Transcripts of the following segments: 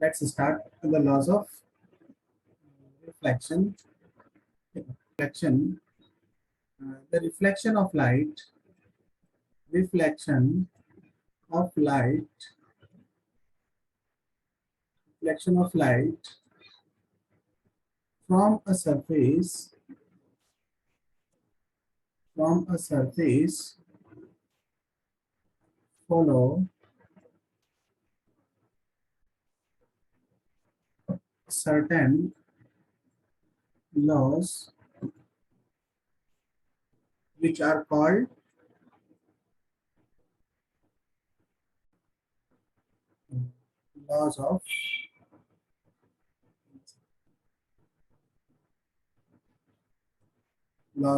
Let's start the laws of reflection. Reflection, the reflection of light, reflection of light from a surface, follow certain laws which are called laws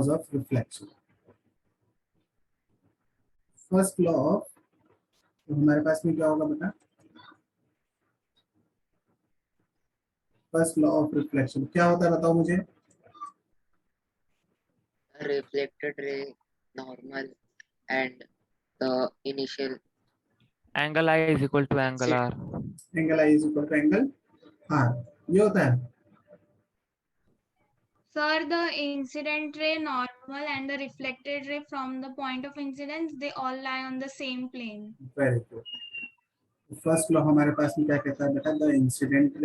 of reflection. First law of, तो हमारे पास में क्या होगा बेटा? First law of reflection क्या होता है बताओ मुझे? reflected ray normal and the initial angle I is equal to angle R. Angle I is equal to angle R, ये होता है। Sir, the incident ray normal and the reflected ray from the point of incidence, they all lie on the same plane. Very good. First law हमारे पास में क्या कहता है बेटा? द इंसिडेंट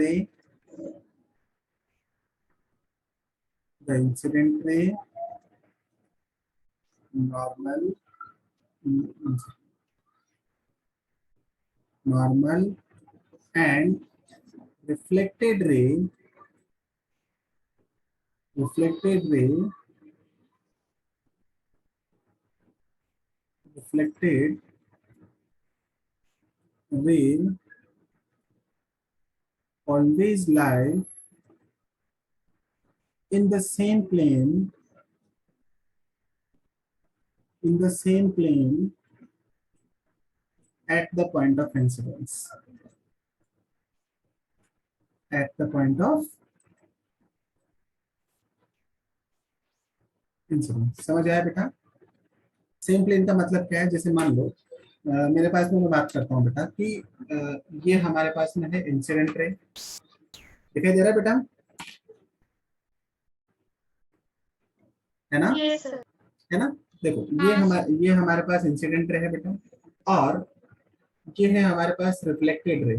रे normal and reflected ray reflected ray always lie in the same plane at the point of incidence. At the point of incidence. समझ आया बेटा? सेम प्लेन का मतलब क्या है? जैसे मान लो मेरे पास में, मैं बात करता हूँ बेटा कि ये हमारे पास में है इंसिडेंट रे, दिखाई दे रहा है बेटा? है ना? Yes, sir. है ना? देखो हाँ, ये हमारे पास इंसिडेंट रे है बेटा, और ये है हमारे पास रिफ्लेक्टेड रे।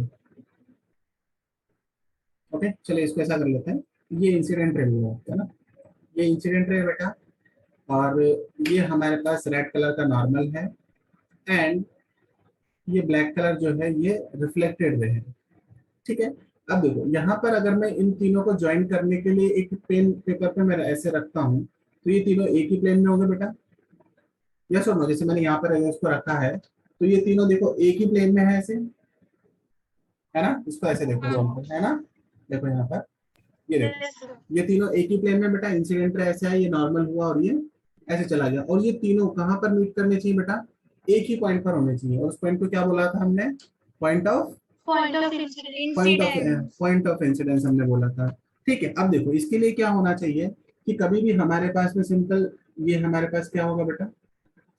ओके, चलिए इसको ऐसा कर लेते हैं, ये इंसिडेंट रे हुआ है ना, ये इंसिडेंट रे बेटा, और ये हमारे पास रेड कलर का नॉर्मल है, एंड ये ब्लैक कलर जो है ये रिफ्लेक्टेड रे है। ठीक है, अब देखो यहाँ पर अगर मैं इन तीनों को ज्वाइन करने के लिए एक पेन पेपर पे मैं ऐसे रखता हूँ, तो ये तीनों एक ही प्लेन में होंगे बेटा? यस और नो? जैसे मैंने यहाँ पर इसको रखा है, तो ये तीनों देखो एक ही प्लेन में है, ऐसे है ना? इसको ऐसे देखो, है ना? देखो यहाँ पर, ये देखो, yes, sir. ये तीनों एक ही प्लेन में बेटा। इंसिडेंट ऐसे है, ये नॉर्मल हुआ और ये ऐसे चला गया, और ये तीनों कहाँ पर मीट करने चाहिए बेटा? एक ही पॉइंट पर होने चाहिए, और उस पॉइंट को क्या बोला था हमने? Point of Incidence. इंसिडेंस हमने बोला था। ठीक है, अब देखो इसके लिए क्या होना चाहिए कि कभी भी हमारे पास में सिंपल, ये हमारे पास क्या होगा बेटा?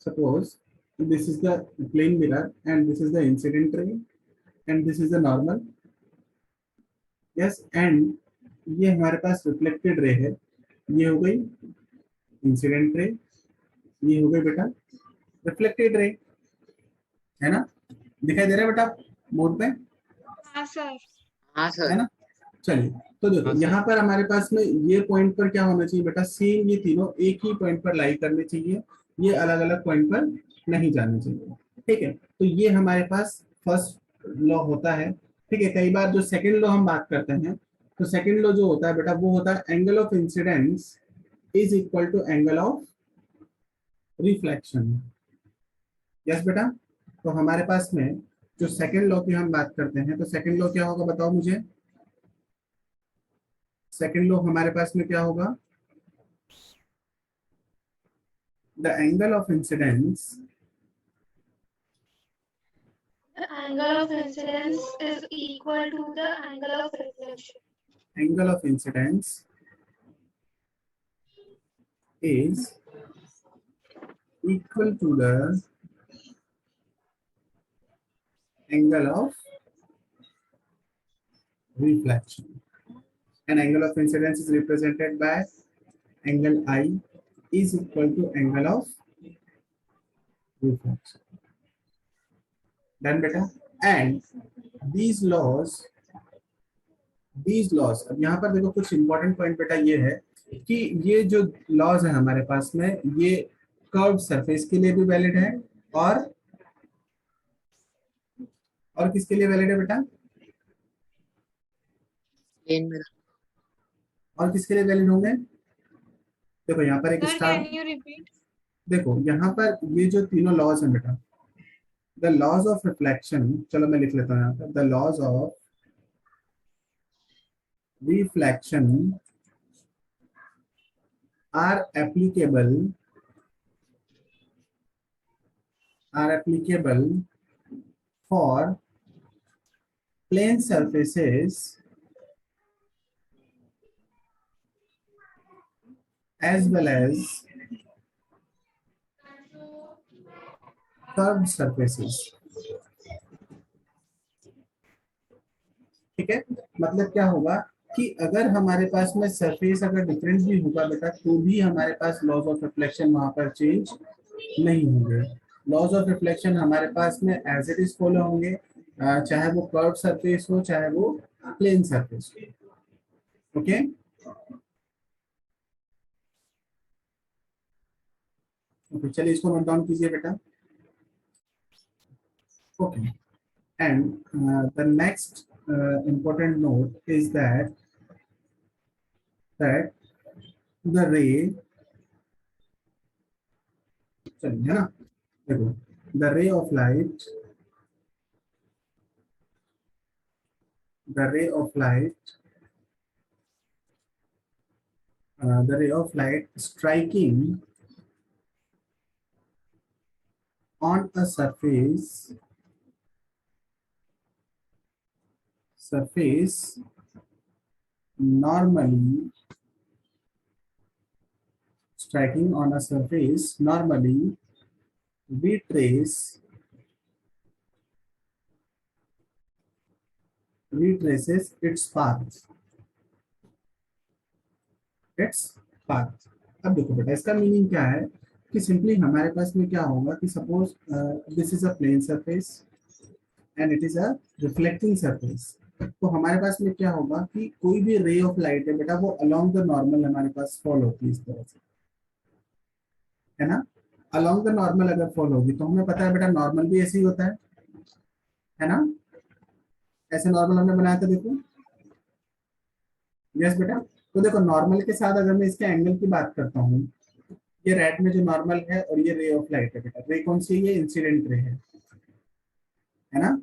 Suppose this is the plane mirror and this is the incident ray and this is the normal, yes, and ये हमारे पास रिफ्लेक्टेड रे है, ये हो गई इंसिडेंट रे, ये हो गई बेटा रिफ्लेक्टेड रे, है ना? दिखाई दे रहा है बेटा बोर्ड पे? हाँ, sir. हाँ सर। है ना? चलिए, तो देखो यहाँ पर हमारे पास में ये पॉइंट पर क्या होना चाहिए बेटा? सेम, ये तीनों एक ही पॉइंट पर लाई करने चाहिए, ये अलग अलग पॉइंट पर नहीं जाने चाहिए। ठीक है, तो ये हमारे पास फर्स्ट लॉ होता है। ठीक है, कई बार जो सेकंड लॉ हम बात करते हैं, तो सेकंड लॉ जो होता है बेटा वो होता है angle of incidence is equal to angle of reflection. Yes बेटा? तो हमारे पास में जो सेकंड लॉ की हम बात करते हैं, तो सेकंड लॉ क्या होगा बताओ मुझे? सेकंड लॉ हमारे पास में क्या होगा? The angle of incidence The angle of incidence is equal to the angle of reflection. angle of incidence is equal to the angle of reflection. And angle of incidence is represented by angle I is equal to angle of reflection. Done बेटा. And these laws, अब यहाँ पर देखो कुछ important point बेटा ये है कि ये जो लॉज है हमारे पास में, ये कर्व सरफेस के लिए भी वैलिड है और किसके लिए वैलिड है बेटा, प्लेन में और किसके लिए वैलिड होंगे. देखो यहाँ पर एक Sir, star, can you repeat? देखो यहाँ पर ये जो तीनों लॉज हैं बेटा, द लॉज ऑफ रिफ्लेक्शन, चलो मैं लिख लेता हूँ यहाँ पर, the laws of reflection are applicable for plane surfaces as well as curved surfaces. ठीक है, मतलब क्या होगा कि अगर हमारे पास में सरफेस अगर डिफरेंट भी होगा बेटा, तो भी हमारे पास लॉज ऑफ रिफ्लेक्शन वहां पर चेंज नहीं होंगे. लॉज ऑफ रिफ्लेक्शन हमारे पास में एज इट इज फॉलो होंगे, चाहे वो कर्व सरफेस हो चाहे वो प्लेन सरफेस हो. ओके, ओके चलिए इसको नोट डाउन कीजिए बेटा. Okay, and the next important note is that the ray, चलिए है ना, देखो the ray of light, the ray of light striking on a surface normally, striking on a surface normally retraces its path. अब देखो बेटा इसका meaning क्या है कि सिंपली हमारे पास में क्या होगा कि suppose this is a plane surface and it is a reflecting surface. तो हमारे पास में क्या होगा कि कोई भी रे ऑफ लाइट है बेटा, वो अलोंग द नॉर्मल हमारे पास फॉल होती है इस तरह से, है ना. अलोंग द नॉर्मल अगर फॉल होगी तो हमें पता है बेटा नॉर्मल भी ऐसे ही होता है ना. ऐसे नॉर्मल हमने बनाया था, देखो. यस बेटा, तो देखो नॉर्मल के साथ अगर मैं इसके एंगल की बात करता हूँ, ये रेड में जो नॉर्मल है और ये रे ऑफ लाइट है बेटा, रे कौन सी है, ये इंसिडेंट रे है ना.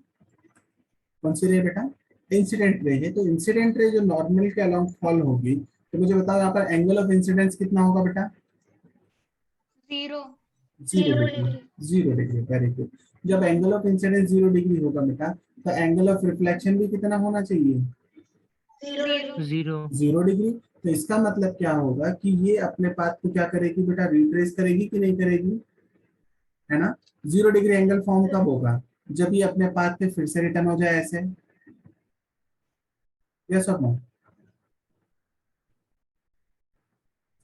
कौन सी रे बेटा, इंसिडेंट रे है. तो इंसिडेंट रे जो नॉर्मल के अलोंग फॉल होगी, तो मुझे बताओ यहाँ पर एंगल ऑफ इंसिडेंस कितना होगा बेटा. 0. 0 डिग्री. Very good. जब एंगल ऑफ इंसिडेंस 0 डिग्री होगा बेटा, तो एंगल ऑफ रिफ्लेक्शन भी कितना होना चाहिए, 0. 0 डिग्री. तो इसका मतलब क्या होगा कि ये अपने पाथ को क्या करेगी बेटा, रिट्रेस करेगी कि नहीं करेगी, है ना. 0 डिग्री एंगल फॉर्म कब होगा, जब ये अपने पाथ पे फिर से रिटर्न हो जाए ऐसे. यस और नो,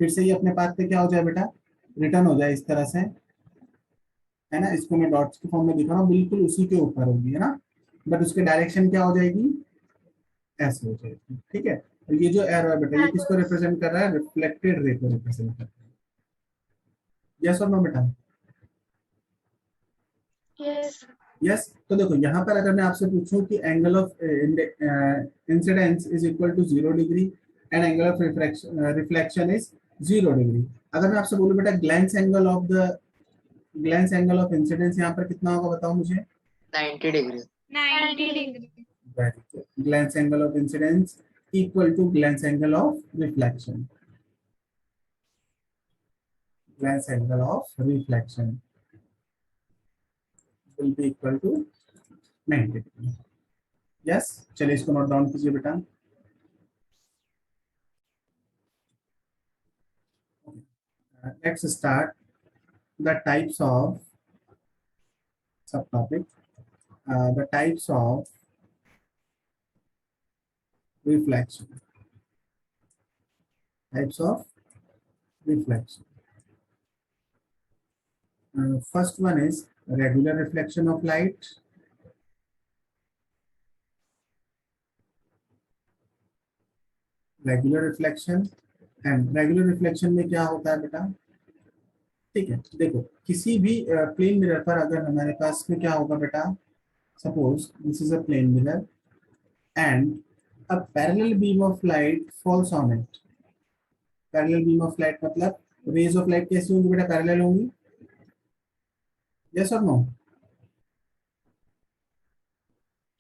फिर से ये अपने पाथ पे क्या हो जाए बेटा, रिटर्न हो जाए इस तरह से, है ना. इसको मैं डॉट्स के फॉर्म में दिखा रहा हूँ, बिल्कुल उसी के ऊपर होगी, है ना. बट उसके डायरेक्शन क्या हो जाएगी, ऐसे हो जाएगी. ठीक है, तो ये जो एरो है बेटा, ये किसको रिप्रेजेंट कर रहा है, रिफ्लेक्टेड रे को रिप्रेजेंट कर रहा है. यस और नो बेटा. यस. तो देखो यहाँ पर अगर मैं आपसे पूछूं कि angle of incidence is equal to 0 degree and angle of reflection is 0 degree, अगर मैं आपसे बोलूं बेटा ग्लैंस एंगल ऑफ इंसिडेंस यहाँ पर कितना होगा, बताओ मुझे. 90 degree. 90 degree. Very good. Glance angle of incidence equal to glance angle of reflection. Glance angle of reflection will be equal to 90 degree. Yes, चलिए इसको नोट डाउन कीजिए बेटा. Let's start the types of subtopic. The types of reflection. Types of reflection. First one is regular reflection of light. Regular reflection and regular reflection में क्या होता है बेटा, ठीक है, देखो किसी भी प्लेन मिरर पर अगर हमारे पास में क्या होगा बेटा, suppose this is a plane mirror and a parallel beam of light falls on it. Parallel beam of light मतलब रेज ऑफ लाइट कैसी होंगी बेटा, पैरेलल होंगी, यस और no?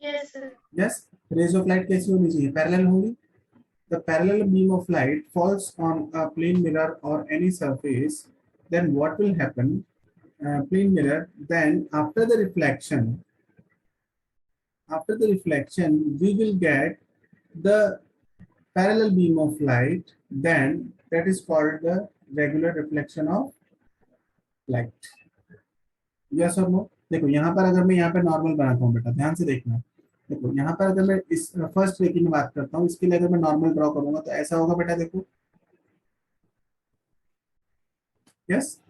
Yes, sir. Yes, rays of light कैसी होनी चाहिए, parallel होंगी. The parallel beam of light falls on a plane mirror or any surface, then what will happen? Plane mirror, then after the reflection, we will get the parallel beam of light, then that is called the regular reflection of light. Yes or no? देखो यहाँ पर अगर मैं यहाँ पर normal बनाता हूँ बेटा, ध्यान से देखना. देखो यहाँ पर अगर मैं इस फर्स्ट रे की मैं बात करता हूँ, इसके लिए अगर मैं नॉर्मल ड्रॉ करूंगा तो ऐसा होगा बेटा, देखो. यस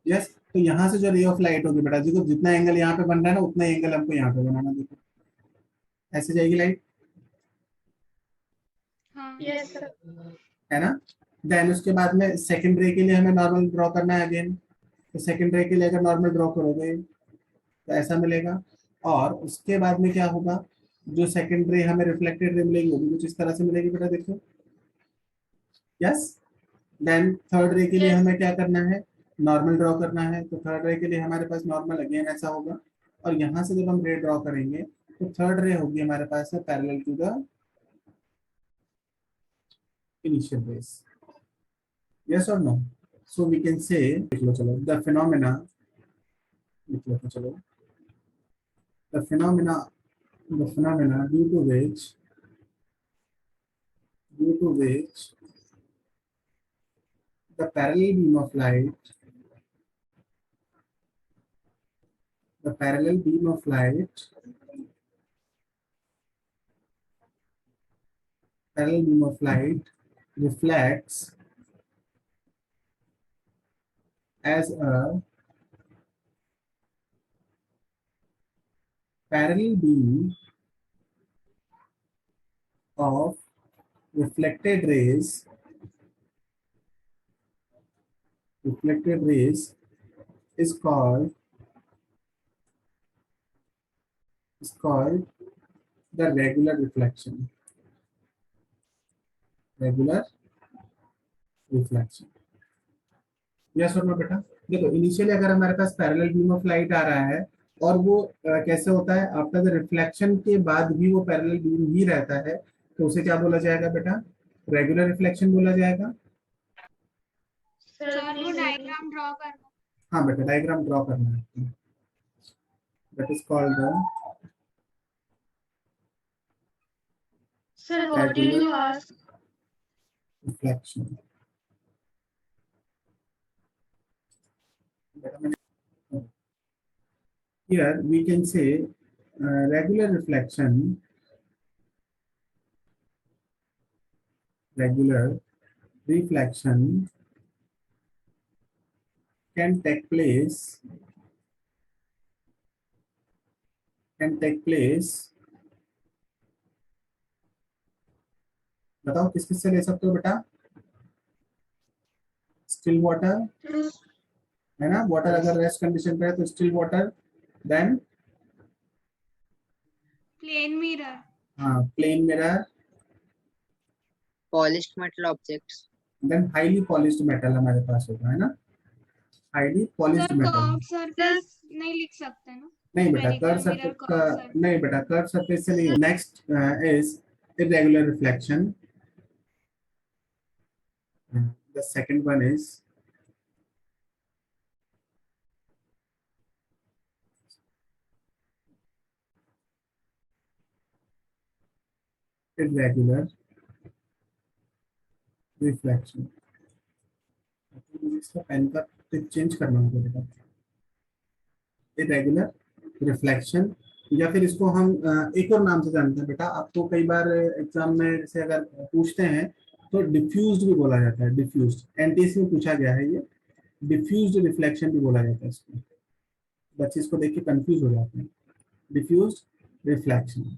यस, तो यहाँ से जो रे ऑफ लाइट होगी बेटा, देखो जितना एंगल यहाँ पे बन रहा है ना, उतना एंगल हमको यहाँ पे बनाना. देखो ऐसे जाएगी लाइट, हाँ. Yes, sir. है ना. देन उसके बाद में सेकंड रे के लिए हमें नॉर्मल ड्रॉ करना है अगेन. तो सेकंड रे के लिए अगर नॉर्मल ड्रॉ करोगे तो ऐसा मिलेगा. और उसके बाद में क्या होगा, जो सेकंड रे हमें रिफ्लेक्टेड रे मिलेगी वो भी कुछ इस तरह से मिलेगी बेटा, देखो. यस. देन थर्ड रे के लिए Yes. हमें क्या करना है, नॉर्मल ड्रॉ करना है. तो थर्ड रे के लिए हमारे पास नॉर्मल अगेन ऐसा होगा. और यहाँ से जब हम रे ड्रॉ करेंगे तो थर्ड रे होगी हमारे पास में parallel to the initial rays. Yes और no? So we can say, लिख लो चलो, द फिनोमेना, लिख लो तो चलो, the phenomena due to which the parallel beam of light, the parallel beam of light reflects as a parallel beam of reflected rays is called the regular reflection. Regular reflection. Yes और no बेटा? देखो initially अगर हमारे पास parallel beam of light आ रहा है और वो कैसे होता है, आफ्टर द रिफ्लेक्शन के बाद भी वो पैरेलल बीम ही रहता है, तो उसे क्या बोला जाएगा बेटा, रेगुलर रिफ्लेक्शन बोला जाएगा. सर वो डायग्राम ड्रॉ करना. हाँ बेटा, डायग्राम ड्रॉ करना है. That is called the Sir, what did you ask? reflection. Here we can say regular reflection can take place बताओ किस किस से ले सकते हो बेटा, स्टिल वाटर है ना, वाटर अगर रेस्ट कंडीशन पे है तो still water. Then plane mirror. हाँ, plane mirror. Polished metal objects. Then highly polished metal हमारे पास होगा, है ना, highly polished sir metal. Curve surface नहीं लिख सकते ना? नहीं बेटा, Spherical curve mirror, surface curved surface. नहीं बेटा, कर्व सरफेस से नहीं. Next is irregular reflection. The second one is irregular reflection. इसका पेन का टिप चेंज करना होगा बेटा. irregular reflection या फिर इसको हम एक और नाम से जानते हैं बेटा, आपको कई बार एग्जाम में जैसे अगर पूछते हैं तो डिफ्यूज्ड भी बोला जाता है, डिफ्यूज्ड एनटीएससी में पूछा गया है ये, डिफ्यूज्ड रिफ्लेक्शन भी बोला जाता है इसको, बच्चे इसको देख के कंफ्यूज हो जाते हैं, डिफ्यूज्ड रिफ्लेक्शन।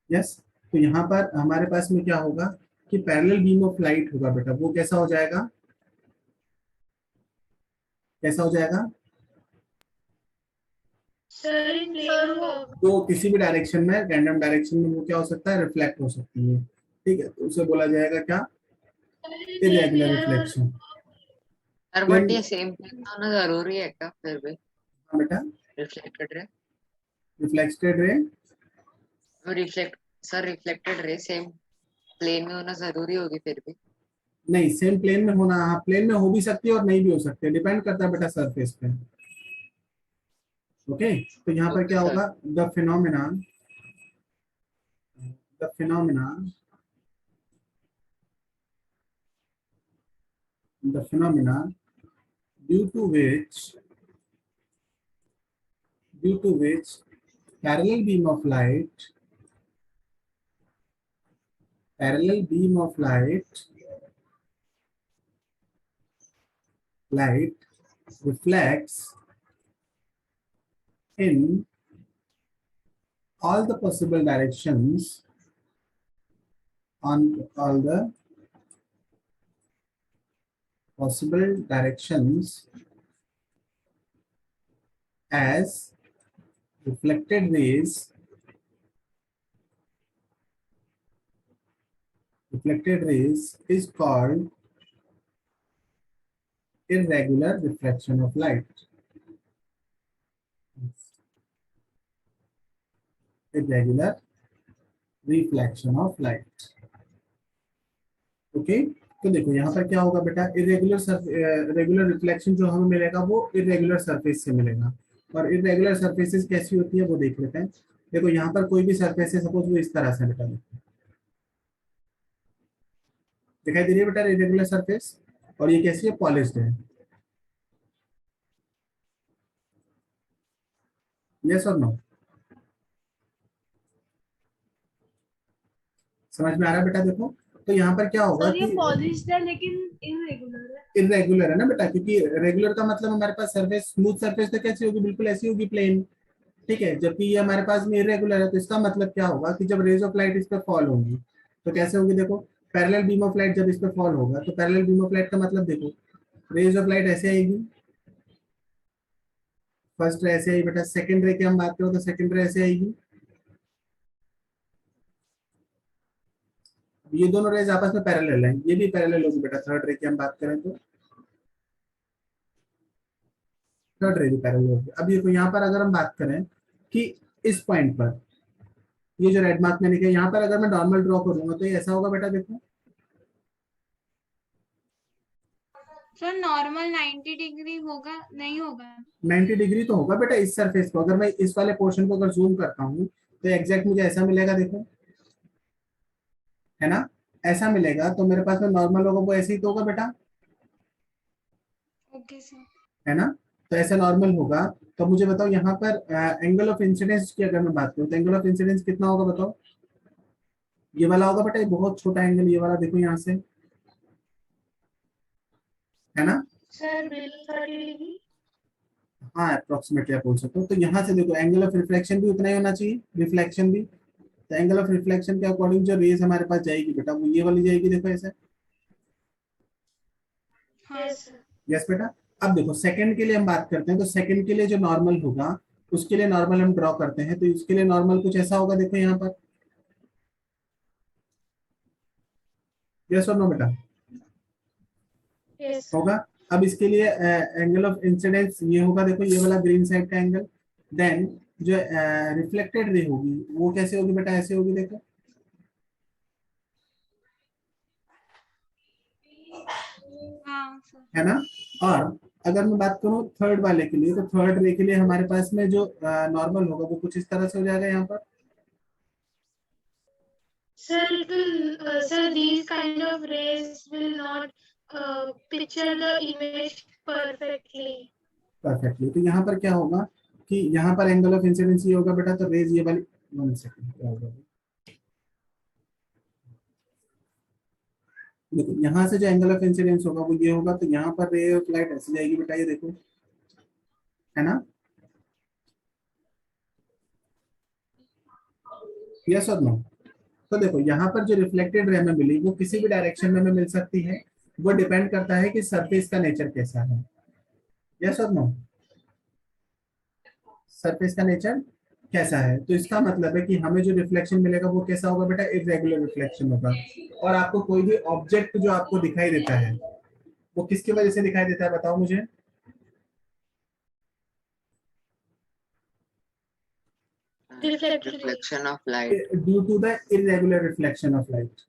यस, तो यहाँ पर हमारे पास में क्या होगा कि पैरेलल बीम ऑफ लाइट होगा बेटा, वो कैसा हो जाएगा, कैसा हो जाएगा, तो किसी भी डायरेक्शन में, रैंडम डायरेक्शन में वो क्या हो सकता है, रिफ्लेक्ट हो सकती है, ठीक है, तो उसे बोला जाएगा क्या, इरेगुलर रिफ्लेक्शन। सर बट ये सेम प्लेन में होना जरूरी है क्या फिर भी? हाँ बेटा, reflected ray, reflected ray, reflected ray same plane में होना जरूरी होगी फिर भी? नहीं सेम प्लेन में होना, हाँ प्लेन में हो भी सकती है और नहीं भी हो सकती है, डिपेंड करता है बेटा सरफेस पे। ओके, तो यहाँ पर क्या होगा, the phenomena, the phenomena, the phenomena due to which, due to which parallel beam of light, parallel beam of light, light reflects in all the possible directions, on all the possible directions as reflected rays, reflected rays is called irregular reflection of light. Irregular reflection of light. Okay, तो देखो यहाँ पर क्या होगा बेटा, regular reflection जो हमें मिलेगा वो इरेगुलर सरफेस से मिलेगा, और इरेगुलर सरफेसेस कैसी होती है वो देख लेते हैं। देखो यहाँ पर कोई भी सरफेस है, सपोज वो इस तरह से बेटा, दिखाई दे रही है बेटा इरेगुलर सरफेस, और ये कैसी है, पॉलिश्ड है, यस और नो, समझ में आ रहा है बेटा? देखो तो यहाँ पर क्या होगा कि पॉलिश्ड है लेकिन इरेगुलर है, इरेगुलर है ना बेटा, क्योंकि रेगुलर का मतलब हमारे पास सरफेस, स्मूथ सरफेस तो कैसी होगी, बिल्कुल ऐसी होगी, प्लेन, ठीक है, जबकि ये हमारे पास में इरेगुलर है, तो इसका मतलब क्या होगा कि जब रेज ऑफ लाइट इस पर फॉल होंगी तो कैसे होगी, देखो पैरेलल बीम ऑफ लाइट जब इस पर फॉल होगा तो पैरेलल बीम ऑफ लाइट का मतलब देखो, रेज ऑफ लाइट ऐसे आएगी, फर्स्ट रे ऐसे आई बेटा, सेकंड रे की हम बात करें तो सेकंड रे ऐसे आएगी, ये दोनों रेज आपस में पैरेलल हैं, ये भी पैरेलल होगी बेटा, थर्ड रे की हम बात करें तो थर्ड रे भी पैरेलल होगी। अब ये यहाँ पर अगर हम बात करें कि इस पॉइंट पर, ये जो रेड मार्क मैंने किया यहाँ पर अगर मैं नॉर्मल ड्रॉ करूंगा तो ये ऐसा होगा बेटा, देखो सर नॉर्मल 90 डिग्री होगा, नहीं होगा? 90 डिग्री तो होगा बेटा इस सरफेस को, अगर मैं इस वाले पोर्शन को अगर जूम करता हूँ तो एग्जैक्ट मुझे ऐसा मिलेगा, देखो है ना, ऐसा मिलेगा, तो मेरे पास में नॉर्मल होगा वो ऐसे ही तो होगा बेटा, ओके सर। है ना, तो ऐसा नॉर्मल होगा। तो मुझे बताओ यहाँ पर एंगल ऑफ इंसिडेंस की अगर मैं बात करूँ तो एंगल ऑफ इंसिडेंस कितना होगा बताओ, ये वाला होगा बेटा, ये बहुत छोटा एंगल, ये वाला देखो यहाँ से, है ना सर 30 डिग्री, हाँ अप्रोक्सीमेटली आप बोल सकते हो। तो यहाँ से देखो एंगल ऑफ रिफ्लेक्शन भी उतना ही होना चाहिए, रिफ्लेक्शन भी, तो एंगल ऑफ रिफ्लेक्शन के अकॉर्डिंग जो रेज हमारे पास जाएगी बेटा वो ये वाली जाएगी, देखो ऐसे, हाँ सर। यस बेटा। अब देखो सेकंड के लिए हम बात करते हैं, तो सेकंड के लिए जो नॉर्मल होगा उसके लिए नॉर्मल हम ड्रॉ करते हैं, तो इसके लिए नॉर्मल कुछ ऐसा होगा, देखो यहाँ पर, यस और नो बेटा, यस होगा। अब इसके लिए एंगल ऑफ इंसिडेंस ये होगा, देखो ये वाला ग्रीन साइड का एंगल, देन जो रिफ्लेक्टेड रे होगी वो कैसे होगी बेटा, ऐसे होगी, देखो हाँ सर। है ना। और अगर मैं बात करूं थर्ड वाले के लिए, तो थर्ड रे के लिए हमारे पास में जो नॉर्मल होगा वो कुछ इस तरह से हो जाएगा यहाँ पर, sir, it will sir, these kind of rays will not picture the image perfectly. Perfectly. तो यहाँ पर क्या होगा कि यहाँ पर एंगल ऑफ इंसिडेंस ये होगा बेटा, तो रेज ये वाली, 1 सेकंड, क्या होगा देखो, यहाँ से जो एंगल ऑफ इंसिडेंस होगा वो ये होगा, तो यहाँ पर रे ऑफ लाइट ऐसे जाएगी बेटा, ये देखो, है ना, यस और नो। तो देखो यहाँ पर जो रिफ्लेक्टेड रे में मिली वो किसी भी डायरेक्शन में मिल सकती है, वो डिपेंड करता है कि सरफेस का नेचर कैसा है, यस और नो, सरफेस का नेचर कैसा है। तो इसका मतलब है कि हमें जो रिफ्लेक्शन मिलेगा वो कैसा होगा बेटा, इरेगुलर रिफ्लेक्शन होगा। और आपको कोई भी ऑब्जेक्ट जो आपको दिखाई देता है वो किसकी वजह से दिखाई देता है, बताओ मुझे। Reflection. Reflection of light. Due to the irregular reflection of light.